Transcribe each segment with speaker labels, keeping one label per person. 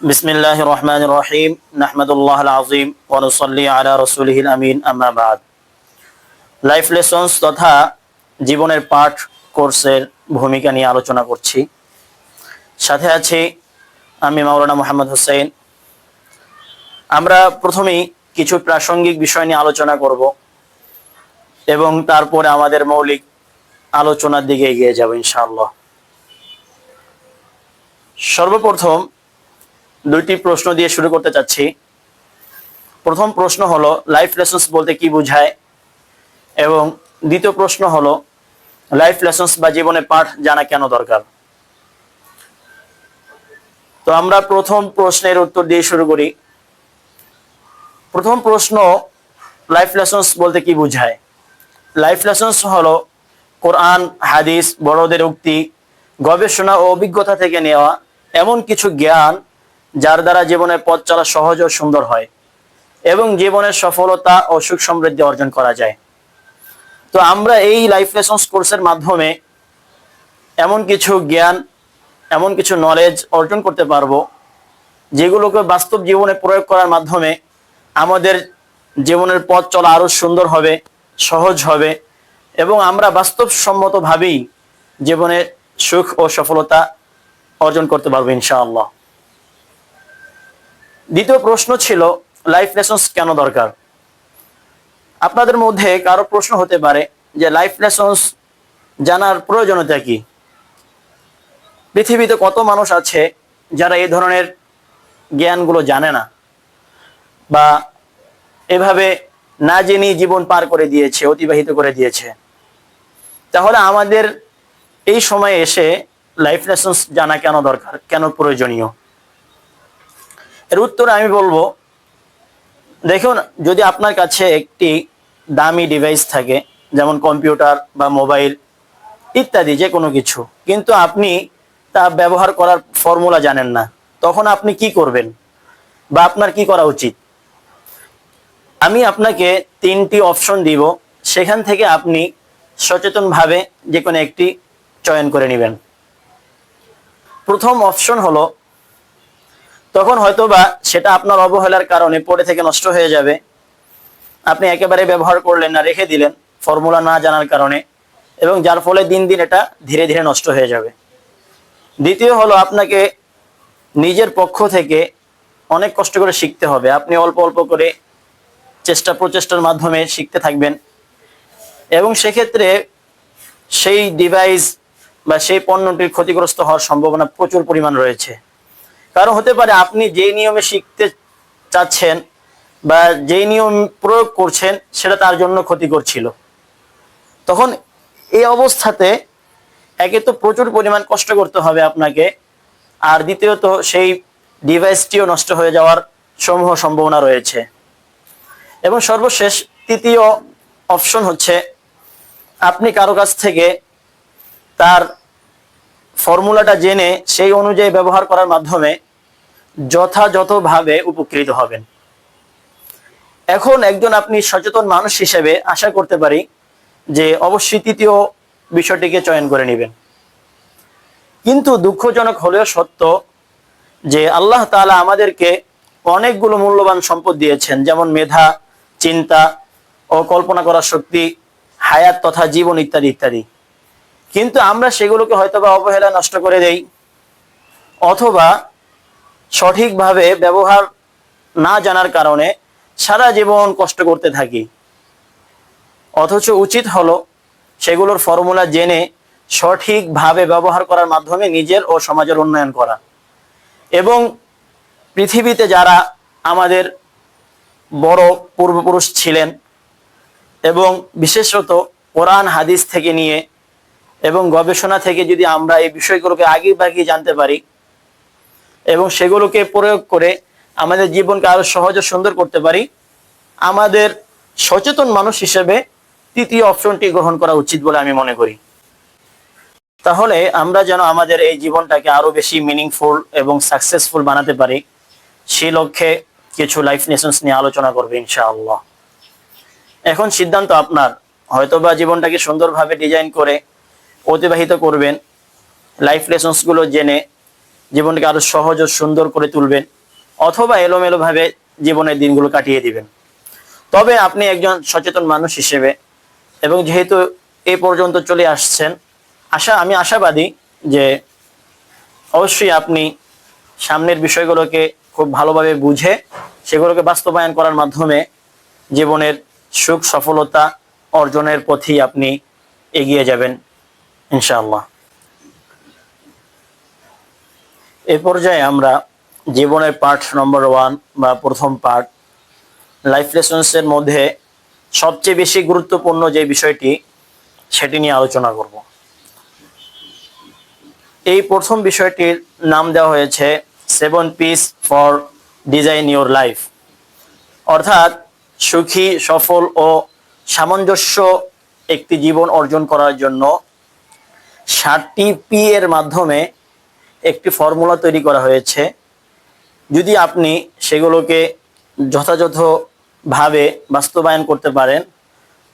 Speaker 1: বিসমিল্লাহির রহমানির রহিম নাহমাদুল্লাহিল আযীম ওয়া নুসাল্লি আলা রাসূলিহিল আমিন আম্মা বাদ। লাইফ লেসন্স তথা জীবনের পাঠ কোর্সের ভূমিকা নিয়ে আলোচনা করছি। সাথে আছি আমি মাওলানা মোহাম্মদ হোসেন। আমরা প্রথমেই কিছু প্রাসঙ্গিক বিষয় নিয়ে আলোচনা করব এবং তারপরে আমাদের মৌলিক আলোচনার দিকে এগিয়ে যাব ইনশাআল্লাহ। সর্বপ্রথম দুইটি প্রশ্ন দিয়ে শুরু করতে চাচ্ছি। প্রথম প্রশ্ন হলো লাইফ লেসন্স বলতে কি বোঝায়, এবং দ্বিতীয় প্রশ্ন হলো লাইফ লেসন্স বা জীবনে পাঠ জানা কেন দরকার। তো আমরা প্রথম প্রশ্নের উত্তর দিয়ে শুরু করি। প্রথম প্রশ্ন, লাইফ লেসন্স বলতে কি বোঝায়। লাইফ লেসন্স হলো কোরআন, হাদিস, বড়দের উক্তি, গবেষণা ও অভিজ্ঞতা থেকে নেওয়া এমন কিছু জ্ঞান যার দ্বারা জীবনের পথ চলা সহজ ও সুন্দর হয় এবং জীবনের সফলতা ও সুখ সমৃদ্ধি অর্জন করা যায়। তো আমরা এই লাইফ লেসন্স কোর্সের মাধ্যমে এমন কিছু জ্ঞান, এমন কিছু নলেজ অর্জন করতে পারবো যেগুলোকে বাস্তব জীবনে প্রয়োগ করার মাধ্যমে আমাদের জীবনের পথ চলা আরো সুন্দর হবে, সহজ হবে এবং আমরা বাস্তবসম্মতভাবেই জীবনে সুখ ও সফলতা অর্জন করতে পারবো ইনশাআল্লাহ। দ্বিতীয় প্রশ্ন ছিল লাইফ লেসন্স কেন দরকার। আপনাদের মধ্যে কারো প্রশ্ন হতে পারে যে লাইফ লেসন্স জানার প্রয়োজনীয়তা কি। পৃথিবীতে কত মানুষ আছে যারা এই ধরনের জ্ঞানগুলো জানে না বা এভাবে না জেনে জীবন পার করে দিয়েছে, অতিবাহিত করে দিয়েছে। তাহলে আমাদের এই সময়ে এসে লাইফ লেসন্স জানা কেন দরকার, কেন প্রয়োজনীয়। এর উত্তরে আমি বলবো, দেখুন, যদি আপনার কাছে একটি দামি ডিভাইস থাকে যেমন কম্পিউটার বা মোবাইল ইত্যাদি যে কোনো কিছু, কিন্তু আপনি তা ব্যবহার করার ফর্মুলা জানেন না, তখন আপনি কি করবেন বা আপনার কি করা উচিত। আমি আপনাকে তিনটি অপশন দিব, সেখান থেকে আপনি সচেতনভাবে যে কোনো একটি চয়ন করে নেবেন। প্রথম অপশন হলো, তখন হয়তোবা সেটা আপনার অবহেলার কারণে পড়ে থেকে নষ্ট হয়ে যাবে, আপনি একেবারে ব্যবহার করলেন না, রেখে দিলেন ফর্মুলা না জানার কারণে, এবং যার ফলে দিন দিন এটা ধীরে ধীরে নষ্ট হয়ে যাবে। দ্বিতীয় হলো, আপনাকে নিজের পক্ষ থেকে অনেক কষ্ট করে শিখতে হবে। আপনি অল্প অল্প করে প্রচেষ্টার মাধ্যমে শিখতে থাকবেন এবং সেক্ষেত্রে সেই ডিভাইস বা সেই পণ্যটির ক্ষতিগ্রস্ত হওয়ার সম্ভাবনা প্রচুর পরিমাণ রয়েছে। কারণ হতে পারে আপনি যেই নিয়মে শিখতে চাচ্ছেন বা যেই নিয়ম প্রয়োগ করছেন সেটা তার জন্য ক্ষতিকর ছিল। তখন এই অবস্থাতে একে তো প্রচুর পরিমাণ কষ্ট করতে হবে আপনাকে, আর দ্বিতীয়ত সেই ডিভাইসটিও নষ্ট হয়ে যাওয়ার সমূহ সম্ভাবনা রয়েছে। এবং সর্বশেষ তৃতীয় অপশন হচ্ছে, আপনি কারো কাছ থেকে তার ফর্মুলাটা জেনে সেই অনুযায়ী ব্যবহার করার মাধ্যমে যথাযথভাবে উপকৃত হবেন। এখন একজন আপনি সচেতন মানুষ হিসেবে আশা করতে পারি যে অবশ্যই তৃতীয় বিষয়টিকে চয়ন করে নেবেন। কিন্তু দুঃখজনক হলেও সত্য যে আল্লাহ তাআলা আমাদেরকে অনেকগুলো মূল্যবান সম্পদ দিয়েছেন, যেমন মেধা, চিন্তা ও কল্পনা করার শক্তি, হায়াত তথা জীবন ইত্যাদি ইত্যাদি। কিন্তু আমরা সেগুলোকে হয়তোবা অবহেলা নষ্ট করে দেই, অথবা সঠিকভাবে ব্যবহার না জানার কারণে সারা জীবন কষ্ট করতে থাকি। অথচ উচিত হলো সেগুলোর ফর্মুলা জেনে সঠিকভাবে ব্যবহার করার মাধ্যমে নিজের ও সমাজের উন্নয়ন করা। এবং পৃথিবীতে যারা আমাদের বড় পূর্বপুরুষ ছিলেন এবং বিশেষত কোরআন হাদিস থেকে নিয়ে এবং গবেষণা থেকে যদি আমরা এই বিষয়গুলোকে আগে ভাগে জানতে পারি এবং সেগুলোকে প্রয়োগ করে আমাদের জীবনকে আরো সহজ ও সুন্দর করতে পারি, আমাদের সচেতন মানুষ হিসেবে তৃতীয় অপশনটি গ্রহণ করা উচিত বলে আমি মনে করি। তাহলে আমরা যেন আমাদের এই জীবনটাকে আরো বেশি মিনিংফুল এবং সাকসেসফুল বানাতে পারি, সেই লক্ষ্যে কিছু লাইফ লেসন্স নিয়ে আলোচনা করবে ইনশাআল্লাহ। এখন সিদ্ধান্ত আপনার, হয়তোবা জীবনটাকে সুন্দরভাবে ডিজাইন করে অতিবাহিত করবেন লাইফ লেসন্স গুলো জেনে জীবনকে আরো সহজ ও সুন্দর করে তুলবেন, অথবা এলোমেলোভাবে জীবনের দিনগুলো কাটিয়ে দিবেন। তবে আপনি একজন সচেতন মানুষ হিসেবে, এবং যেহেতু এই পর্যন্ত চলে আসছেন, আমি আশাবাদী যে অবশ্যই আপনি সামনের বিষয়গুলোকে খুব ভালোভাবে বুঝে সেগুলোকে বাস্তবায়ন করার মাধ্যমে জীবনের সুখ সফলতা অর্জনের পথেই আপনি এগিয়ে যাবেন ইনশাআল্লাহ। এই পর্যায়ে আমরা জীবনের পার্ট নম্বর 1 বা প্রথম পার্ট লাইফ লেসন্স এর মধ্যে সবচেয়ে বেশি গুরুত্বপূর্ণ যে বিষয়টি সেটি নিয়ে আলোচনা করব। এই প্রথম বিষয়টির নাম দেওয়া হয়েছে 7 piece for design your life, অর্থাৎ সুখী, সফল ও সামঞ্জস্য একটি জীবন অর্জন করার জন্য 7টি পি এর মাধ্যমে একটি ফর্মুলা তৈরি করা হয়েছে। যদি আপনি সেগুলোকে যথাযথভাবে বাস্তবায়ন করতে পারেন,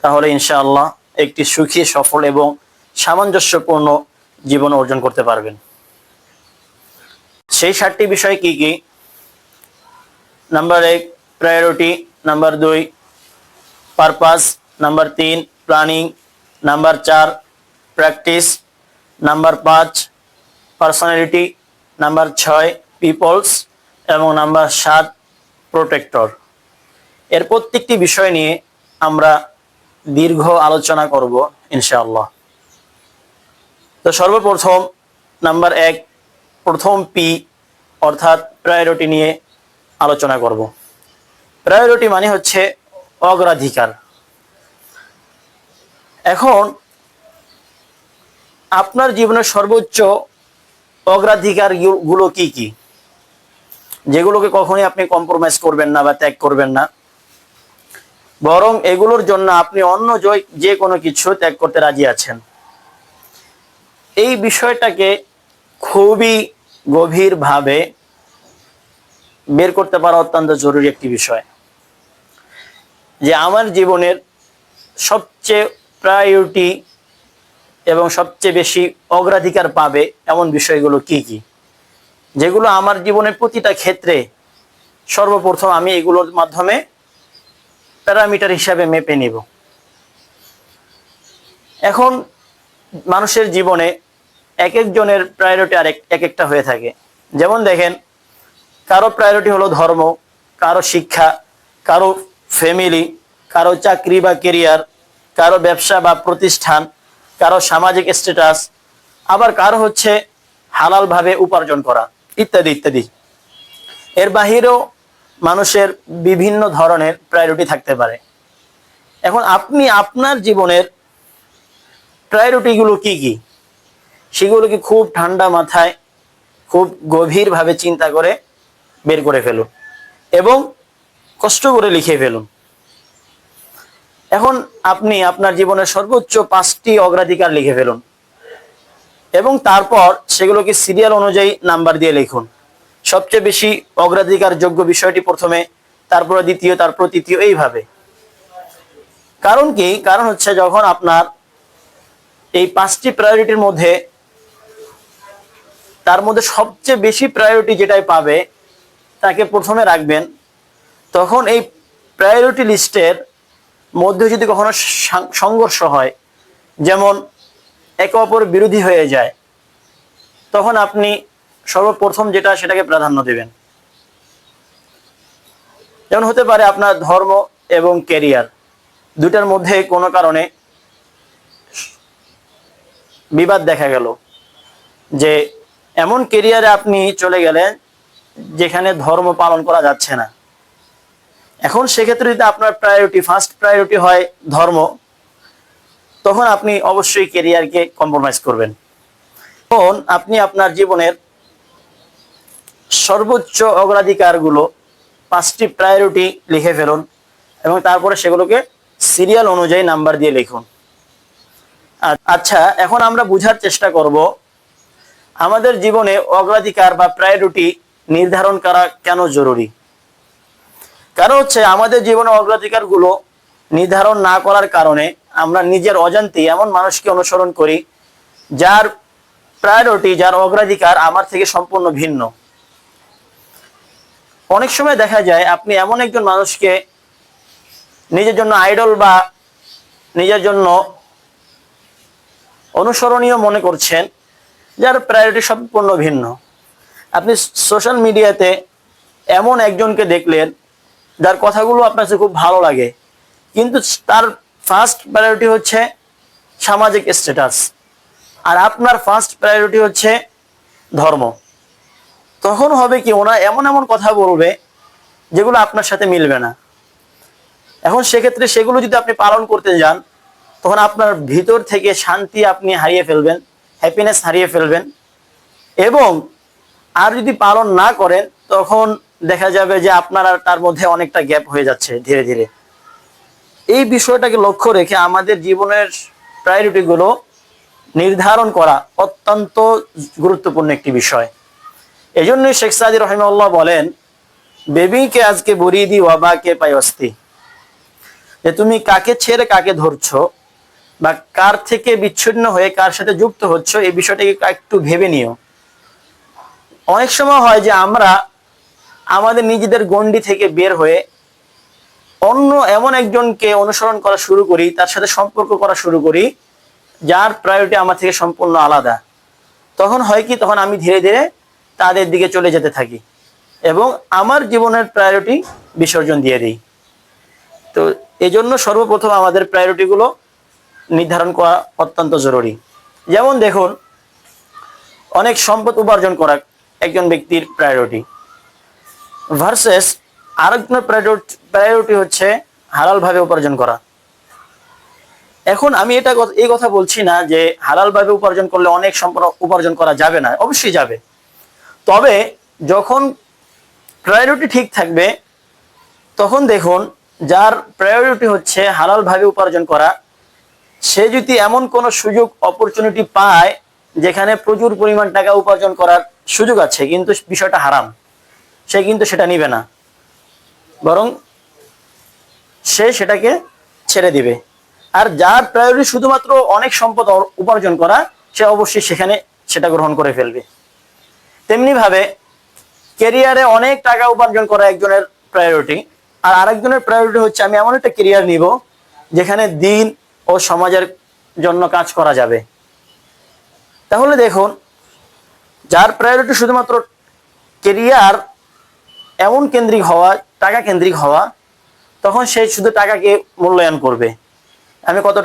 Speaker 1: তাহলে ইনশাআল্লাহ একটি সুখী, সফল এবং সামঞ্জস্যপূর্ণ জীবন অর্জন করতে পারবেন। সেই 7টি বিষয় কি কি? Number 1 priority, number 2 purpose, number 3 planning, number 4 practice, number 5 personality, number 6 peoples এবং নাম্বার 7 প্রোটেক্টর। এর প্রত্যেকটি বিষয় নিয়ে আমরা দীর্ঘ আলোচনা করব ইনশাআল্লাহ। তো সর্বপ্রথম নাম্বার 1 প্রথম পি অর্থাৎ প্রায়োরিটি নিয়ে আলোচনা করব। প্রায়োরিটি মানে হচ্ছে অগ্রাধিকার। এখন আপনার জীবনের সর্বোচ্চ অগ্রাধিকার গুলো কি কি, যেগুলোকে কখনোই আপনি কম্প্রোমাইজ করবেন না বা ত্যাগ করবেন না, বরং এগুলোর জন্য আপনি অন্য যে কোনো কিছু ত্যাগ করতে রাজি আছেন। এই বিষয়টাকে খুবই গভীরভাবে বের করতে পারা অত্যন্ত জরুরি একটি বিষয়, যে আমার জীবনের সবচেয়ে প্রায়োরিটি এবং সবচেয়ে বেশি অগ্রাধিকার পাবে এমন বিষয়গুলো কি কি, যেগুলো আমার জীবনের প্রতিটা ক্ষেত্রে সর্বপ্রথম আমি এগুলোর মাধ্যমে প্যারামিটার হিসাবে মেপে নিব। এখন মানুষের জীবনে এক একজনের প্রায়োরিটি এক একটা হয়ে থাকে। যেমন দেখেন, কারো প্রায়োরিটি হলো ধর্ম, কারো শিক্ষা, কারো ফ্যামিলি, কারো চাকরি বা কেরিয়ার, কারো ব্যবসা বা প্রতিষ্ঠান, কারো সামাজিক স্ট্যাটাস, আবার কারো হচ্ছে হালালভাবে উপার্জন করা, ইত্যাদি ইত্যাদি। এর বাহিরেও মানুষের বিভিন্ন ধরনের প্রায়োরিটি থাকতে পারে। এখন আপনি আপনার জীবনের প্রায়োরিটিগুলো কি কি, সেগুলোকে খুব ঠান্ডা মাথায়, খুব গভীরভাবে চিন্তা করে বের করে ফেলুন এবং কষ্ট করে লিখে ফেলুন। এখন আপনি আপনার জীবনের সর্বোচ্চ 5টি অগ্রাধিকার লিখে ফেলুন এবং তারপর সেগুলোকে সিরিয়াল অনুযায়ী নাম্বার দিয়ে লিখুন। সবচেয়ে বেশি অগ্রাধিকার যোগ্য বিষয়টি প্রথমে, তারপরে দ্বিতীয়, তারপর তৃতীয়, এইভাবে। কারণ কি? কারণ হচ্ছে যখন আপনার এই 5টি প্রায়োরিটির মধ্যে তার মধ্যে সবচেয়ে বেশি প্রায়োরিটি যেটাই পাবে তাকে প্রথমে রাখবেন, তখন এই প্রায়োরিটি লিস্টের মধ্যে যদি কখনো সংঘর্ষ হয়, যেমন একে অপর বিরোধী হয়ে যায়, তখন আপনি সর্বপ্রথম যেটা সেটাকে প্রাধান্য দেবেন। যেমন হতে পারে আপনার ধর্ম এবং ক্যারিয়ার দুটার মধ্যে কোনো কারণে বিবাদ দেখা গেল, যে এমন ক্যারিয়ারে আপনি চলে গেলেন যেখানে ধর্ম পালন করা যাচ্ছে না। এখন সেক্ষেত্রে যদি আপনার ফার্স্ট প্রায়োরিটি হয় ধর্ম, তখন আপনি অবশ্যই ক্যারিয়ারকে কম্প্রোমাইজ করবেন। তখন আপনি আপনার জীবনের সর্বোচ্চ অগ্রাধিকারগুলো 5টি প্রায়োরিটি লিখে ফেলুন এবং তারপরে সেগুলোকে সিরিয়াল অনুযায়ী নাম্বার দিয়ে লিখুন। আচ্ছা, এখন আমরা বুঝার চেষ্টা করব আমাদের জীবনে অগ্রাধিকার বা প্রায়োরিটি নির্ধারণ করা কেন জরুরি। কারণ হচ্ছে আমাদের জীবনে অগ্রাধিকারগুলো নির্ধারণ না করার কারণে আমরা নিজের অজান্তে এমন মানুষকে অনুসরণ করি যার প্রায়োরিটি, যার অগ্রাধিকার আমার থেকে সম্পূর্ণ ভিন্ন। অনেক সময় দেখা যায় আপনি এমন একজন মানুষকে নিজের জন্য আইডল বা নিজের জন্য অনুসরণীয় মনে করছেন, যার প্রায়োরিটি সম্পূর্ণ ভিন্ন। আপনি সোশ্যাল মিডিয়াতে এমন একজনকে দেখলেন যার কথাগুলো আপনার কাছে খুব ভালো লাগে, কিন্তু তার ফার্স্ট প্রায়োরিটি হচ্ছে সামাজিক স্ট্যাটাস, আর আপনার ফার্স্ট প্রায়োরিটি হচ্ছে ধর্ম। তখন হবে কি, ওনা এমন এমন কথা বলবে যেগুলো আপনার সাথে মিলবে না। এখন সেক্ষেত্রে সেগুলো যদি আপনি পালন করতে যান, তখন আপনার ভিতর থেকে শান্তি আপনি হারিয়ে ফেলবেন, হ্যাপিনেস হারিয়ে ফেলবেন। এবং আর যদি পালন না করেন, তখন দেখা যাবে যে আপনার আর তার মধ্যে অনেকটা গ্যাপ হয়ে যাচ্ছে ধীরে ধীরে। এই বিষয়টাকে লক্ষ্য রেখে আমাদের জীবনের প্রায়োরিটিগুলো নির্ধারণ করা অত্যন্ত গুরুত্বপূর্ণ একটি বিষয়। এই জন্যই শেখ সাদি রহিমাহুল্লাহ বলেন, বেবিকে আজকে বরিয়ে দি ওয়াবাকে পায়স্তি, যে তুমি কাকে ছেড়ে কাকে ধরছো বা কার থেকে বিচ্ছিন্ন হয়ে কার সাথে যুক্ত হচ্ছ, এই বিষয়টাকে একটু ভেবে নিও। অনেক সময় হয় যে আমরা আমাদের নিজেদের গণ্ডি থেকে বের হয়ে অন্য এমন একজনকে অনুসরণ করা শুরু করি, তার সাথে সম্পর্ক করা শুরু করি, যার প্রায়োরিটি আমার থেকে সম্পূর্ণ আলাদা। তখন হয় কি, তখন আমি ধীরে ধীরে তাদের দিকে চলে যেতে থাকি এবং আমার জীবনের প্রায়োরিটি বিসর্জন দিয়ে দিই। তো এই জন্য সর্বপ্রথম আমাদের প্রায়োরিটিগুলো নির্ধারণ করা অত্যন্ত জরুরি। যেমন দেখুন, অনেক সম্পদ উপার্জন করা একজন ব্যক্তির প্রায়োরিটি ভার্সেস আরেকজনের প্রায়োরিটি হচ্ছে হালাল ভাবে উপার্জন করা। এখন আমি এই কথা বলছি না যে হালাল ভাবে উপার্জন করলে অনেক সম্পদ উপার্জন করা যাবে না, অবশ্যই যাবে। তবে যখন প্রায়োরিটি ঠিক থাকবে, তখন দেখুন যার প্রায়োরিটি হচ্ছে হালাল ভাবে উপার্জন করা, সে যদি এমন কোনো সুযোগ অপরচুনিটি পায় যেখানে প্রচুর পরিমাণ টাকা উপার্জন করার সুযোগ আছে কিন্তু বিষয়টা হারাম, সে কিন্তু সেটা নিবে না, বরং সে সেটাকে ছেড়ে দিবে। আর যার প্রায়োরিটি শুধুমাত্র অনেক সম্পদ উপার্জন করা, সে অবশ্যই সেখানে সেটা গ্রহণ করে ফেলবে। তেমনি ভাবে ক্যারিয়ারে অনেক টাকা উপার্জন করা একজনের প্রায়োরিটি, আর আরেকজনের প্রায়োরিটি হচ্ছে আমি এমন একটা ক্যারিয়ার নিব যেখানে দিন ও সমাজের জন্য কাজ করা যাবে। তাহলে দেখুন, যার প্রায়োরিটি শুধুমাত্র ক্যারিয়ার এমন কেন্দ্রিক হওয়া, টাকা কেন্দ্রিক হওয়া, তখন সে শুধু টাকাকে মূল্যায়ন করবে। আমি কত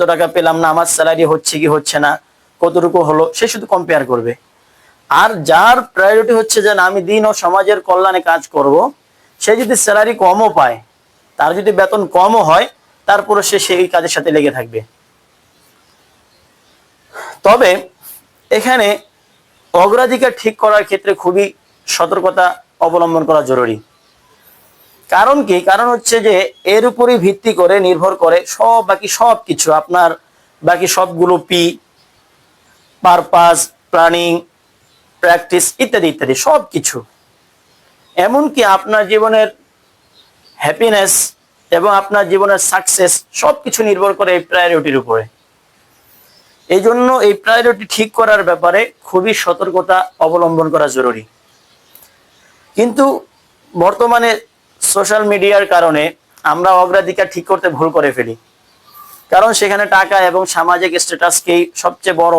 Speaker 1: টাকা পেলাম না, আমার স্যালারি হচ্ছে কি হচ্ছে না, কতটুকু হলো, সে শুধু কম্পেয়ার করবে। আর যার প্রায়োরিটি হচ্ছে যে না, আমি দিন ও সমাজের কল্যাণে কাজ করব, সে যদি স্যালারি কমও পায়, তার যদি বেতন কমও হয়, তারপরে সে সেই কাজের সাথে লেগে থাকবে। তবে এখানে অগ্রাধিকার ঠিক করার ক্ষেত্রে খুবই সতর্কতা অবলম্বন করা জরুরি। কারণ কি? কারণ হচ্ছে যে এর উপরই ভিত্তি করে নির্ভর করে বাকি সব কিছু, আপনার বাকি সবগুলো পারপাস, প্ল্যানিং, প্র্যাকটিস ইত্যাদি ইত্যাদি সব কিছু। এমনকি আপনার জীবনের হ্যাপিনেস এবং আপনার জীবনের সাকসেস সবকিছু নির্ভর করে এই প্রায়োরিটির উপরে। এই জন্য এই প্রায়োরিটি ঠিক করার ব্যাপারে খুবই সতর্কতা অবলম্বন করা জরুরি। কিন্তু বর্তমানে সোশ্যাল মিডিয়ার কারণে আমরা অগ্রাধিকার ঠিক করতে ভুল করে ফেলি, কারণ সেখানে টাকা এবং সামাজিক স্ট্যাটাসকেই সবচেয়ে বড়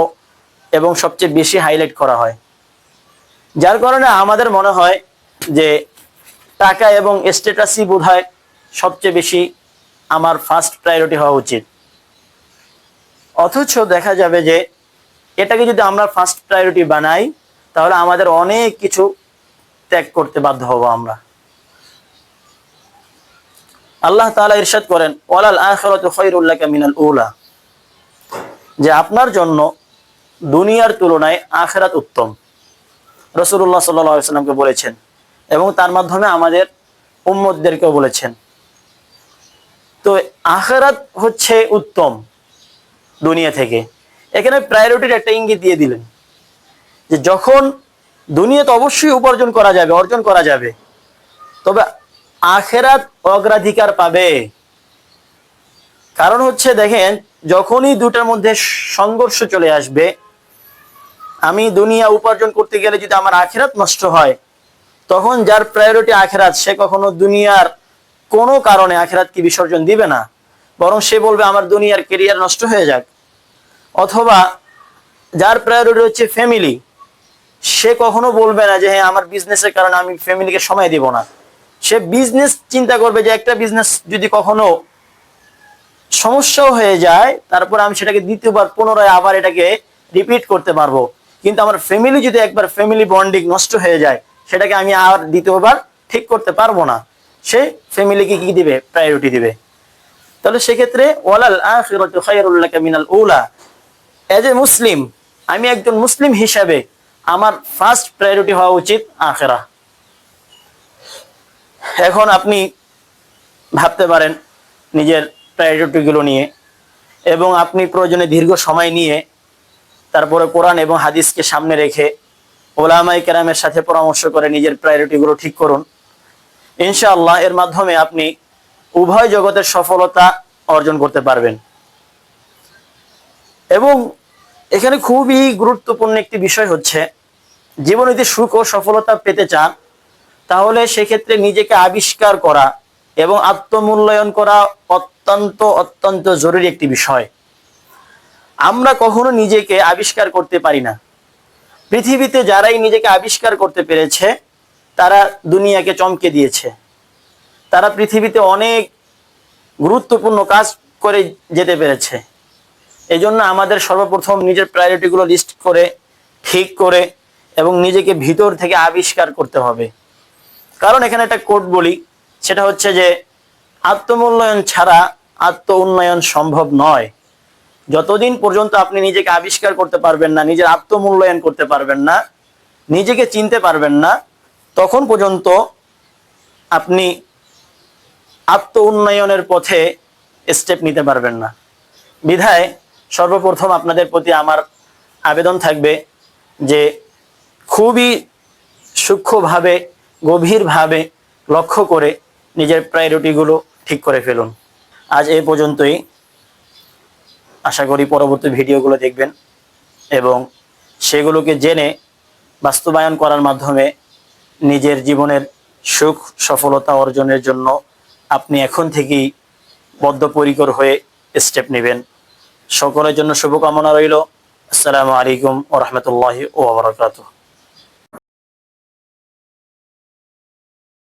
Speaker 1: এবং সবচেয়ে বেশি হাইলাইট করা হয়, যার কারণে আমাদের মনে হয় যে টাকা এবং স্ট্যাটাসই বোধহয় সবচেয়ে বেশি আমার ফার্স্ট প্রায়োরিটি হওয়া উচিত। অথচ দেখা যাবে যে এটাকে যদি আমরা ফার্স্ট প্রায়োরিটি বানাই, তাহলে আমাদের অনেক কিছু ত্যাগ করতে বাধ্য হব আমরা। আল্লাহ তাআলা ইরশাদ করেন, ওয়ালাল আখিরাতু খায়রুল লাকা মিনাল উলা, যে আপনার জন্য দুনিয়ার তুলনায় আখিরাত উত্তম। রাসূলুল্লাহ সাল্লাল্লাহু আলাইহি ওয়াসাল্লামকে বলেছেন এবং তার মাধ্যমে আমাদের উম্মতদেরকেও বলেছেন। তো আখিরাত হচ্ছে উত্তম দুনিয়া থেকে। এখানে প্রায়োরিটির একটা ইঙ্গিত দিয়ে দিলেন যে যখন দুনিয়াতে অবশ্যই উপার্জন করা যাবে, অর্জন করা যাবে, তবে আখিরাত অগ্রাধিকার পাবে। কারণ হচ্ছে দেখেন, যখনই দুটার মধ্যে সংঘর্ষ চলে আসবে, আমি দুনিয়া উপার্জন করতে গেলে যদি আমার আখিরাত নষ্ট হয়, তখন যার প্রায়োরিটি আখিরাত সে কখনো দুনিয়ার কোনো কারণে আখিরাতকে বিসর্জন দিবে না, বরং সে বলবে আমার দুনিয়ার কেরিয়ার নষ্ট হয়ে যাক। অথবা যার প্রায়োরিটি হচ্ছে ফ্যামিলি, সে কখনো বলবে না যে হ্যাঁ আমার বিজনেসের কারণে আমি ফ্যামিলিকে সময় দিব না। সে বিজনেস চিন্তা করবে যে একটা বিজনেস যদি কখনো সমস্যাও হয়ে যায়, তারপর আমি সেটাকে দ্বিতীয়বার পুনরায় আবার এটাকে রিপিট করতে পারবো। কিন্তু আমার ফ্যামিলি যদি একবার ফ্যামিলি বন্ডিং নষ্ট হয়ে যায়, সেটাকে আমি আর দ্বিতীয়বার ঠিক করতে পারবো না। সে ফ্যামিলিকে কি দিবে? প্রায়োরিটি দিবে। তাহলে সেক্ষেত্রে ওয়ালাল আখিরাতু খায়রুল লাকা মিনাল উলা, এজ এ মুসলিম, আমি একজন মুসলিম হিসাবে আমার ফার্স্ট প্রায়োরিটি হওয়া উচিত আখিরাহ। এখন আপনি ভাবতে পারেন নিজের প্রায়োরিটিগুলো নিয়ে, এবং আপনি প্রয়োজনে দীর্ঘ সময় নিয়ে তারপরে কোরআন এবং হাদিসকে সামনে রেখে ওলামায়ে কেরামের সাথে পরামর্শ করে নিজের প্রায়োরিটিগুলো ঠিক করুন। ইনশাআল্লাহ এর মাধ্যমে আপনি উভয় জগতের সফলতা অর্জন করতে পারবেন। এবং এখানে খুবই গুরুত্বপূর্ণ একটি বিষয় হচ্ছে, জীবনে যদি সুখ ও সফলতা পেতে চান, তাহলে সেক্ষেত্রে নিজেকে আবিষ্কার করা এবং আত্মমূল্যায়ন করা অত্যন্ত অত্যন্ত জরুরি একটি বিষয়। আমরা কখনো নিজেকে আবিষ্কার করতে পারি না। পৃথিবীতে যারাই নিজেকে আবিষ্কার করতে পেরেছে, তারা দুনিয়াকে চমকে দিয়েছে। তারা পৃথিবীতে অনেক গুরুত্বপূর্ণ কাজ করে যেতে পেরেছে। এই জন্য আমাদের সর্বপ্রথম নিজের প্রায়োরিটিগুলো লিস্ট করে, ঠিক করে, এবং নিজেকে ভিতর থেকে আবিষ্কার করতে হবে। কারণ এখানে একটা কোট বলি, সেটা হচ্ছে যে আত্মমূল্যায়ন ছাড়া আত্ম উন্নয়ন সম্ভব নয়। যতদিন পর্যন্ত আপনি নিজেকে আবিষ্কার করতে পারবেন না, নিজের আত্মমূল্যায়ন করতে পারবেন না, নিজেকে চিনতে পারবেন না, তখন পর্যন্ত আপনি আত্ম উন্নয়নের পথে স্টেপ নিতে পারবেন না। বিধায় সর্বপ্রথম আপনাদের প্রতি আমার আবেদন থাকবে যে খুবই সূক্ষ্মভাবে, গভীরভাবে লক্ষ্য করে নিজের প্রায়োরিটিগুলো ঠিক করে ফেলুন। আজ এই পর্যন্তই। আশা করি পরবর্তী ভিডিওগুলো দেখবেন এবং সেগুলোকে জেনে বাস্তবায়ন করার মাধ্যমে নিজের জীবনের সুখ সফলতা অর্জনের জন্য আপনি এখন থেকেই বদ্ধপরিকর হয়ে স্টেপ নেবেন। সকলের জন্য শুভকামনা রইল। আসসালামু আলাইকুম ওয়া রাহমাতুল্লাহি ওয়া বারাকাতুহু।